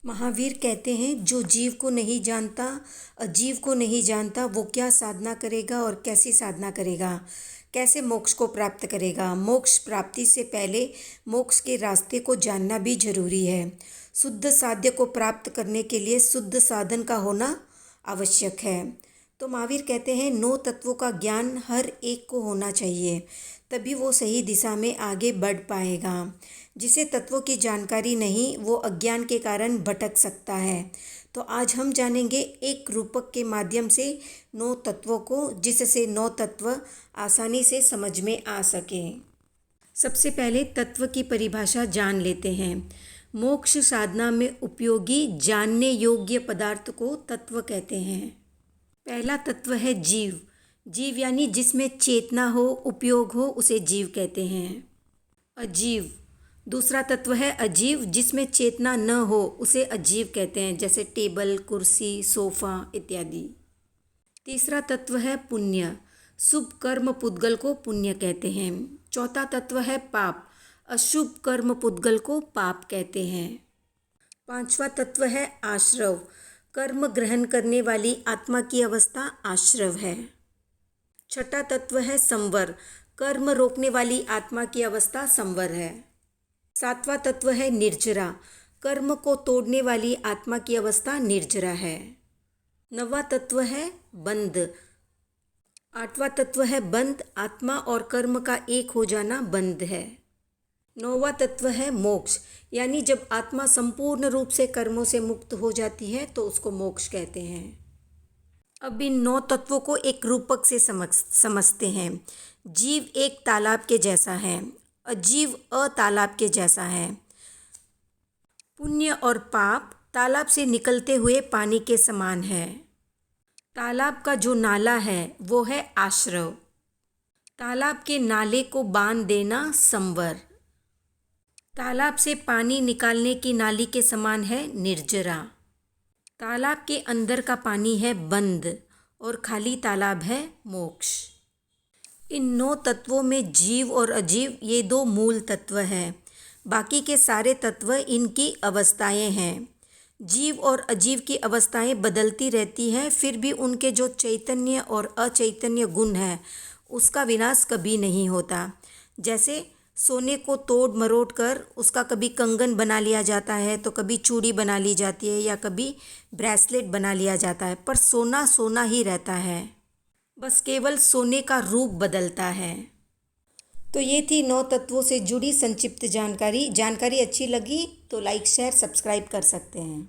महावीर कहते हैं, जो जीव को नहीं जानता, अजीव को नहीं जानता, वो क्या साधना करेगा और कैसी साधना करेगा, कैसे मोक्ष को प्राप्त करेगा। मोक्ष प्राप्ति से पहले मोक्ष के रास्ते को जानना भी जरूरी है। शुद्ध साध्य को प्राप्त करने के लिए शुद्ध साधन का होना आवश्यक है। तो महावीर कहते हैं, 9 तत्वों का ज्ञान हर एक को होना चाहिए, तभी वो सही दिशा में आगे बढ़ पाएगा। जिसे तत्वों की जानकारी नहीं, वो अज्ञान के कारण भटक सकता है। तो आज हम जानेंगे एक रूपक के माध्यम से 9 तत्वों को, जिससे 9 तत्व आसानी से समझ में आ सके। सबसे पहले तत्व की परिभाषा जान लेते हैं। मोक्ष साधना में उपयोगी जानने योग्य पदार्थ को तत्व कहते हैं। पहला तत्व है जीव। जीव यानी जिसमें चेतना हो, उपयोग हो, उसे जीव कहते हैं। अजीव। दूसरा तत्व है अजीव, जिसमें चेतना न हो, उसे अजीव कहते हैं, जैसे टेबल, कुर्सी, सोफा इत्यादि। तीसरा तत्व है पुण्य। शुभ कर्म पुद्गल को पुण्य कहते हैं। चौथा तत्व है पाप। अशुभ कर्म पुद्गल को पाप कहते हैं। पांचवा तत्व है आश्रव। कर्म ग्रहण करने वाली आत्मा की अवस्था आश्रव है। छठा तत्व है संवर। कर्म रोकने वाली आत्मा की अवस्था संवर है। सातवां तत्व है निर्जरा। कर्म को तोड़ने वाली आत्मा की अवस्था निर्जरा है। नौवां तत्व है बंध। आठवां तत्व है बंध। आत्मा और कर्म का एक हो जाना बंध है। 9वां तत्व है मोक्ष, यानी जब आत्मा संपूर्ण रूप से कर्मों से मुक्त हो जाती है तो उसको मोक्ष कहते हैं। अब इन 9 तत्वों को एक रूपक से समझते हैं। जीव एक तालाब के जैसा है, अजीव अतालाब के जैसा है। पुण्य और पाप तालाब से निकलते हुए पानी के समान है। तालाब का जो नाला है वो है आश्रव। तालाब के नाले को बांध देना संवर। तालाब से पानी निकालने की नाली के समान है निर्जरा। तालाब के अंदर का पानी है बंद और खाली तालाब है मोक्ष। इन 9 तत्वों में जीव और अजीव ये 2 मूल तत्व हैं। बाकी के सारे तत्व इनकी अवस्थाएं हैं। जीव और अजीव की अवस्थाएं बदलती रहती हैं, फिर भी उनके जो चैतन्य और अचैतन्य गुण हैं उसका विनाश कभी नहीं होता। जैसे सोने को तोड़ मरोड़ कर उसका कभी कंगन बना लिया जाता है, तो कभी चूड़ी बना ली जाती है, या कभी ब्रेसलेट बना लिया जाता है, पर सोना सोना ही रहता है, बस केवल सोने का रूप बदलता है। तो ये थी 9 तत्वों से जुड़ी संक्षिप्त जानकारी। जानकारी अच्छी लगी तो लाइक, शेयर, सब्सक्राइब कर सकते हैं।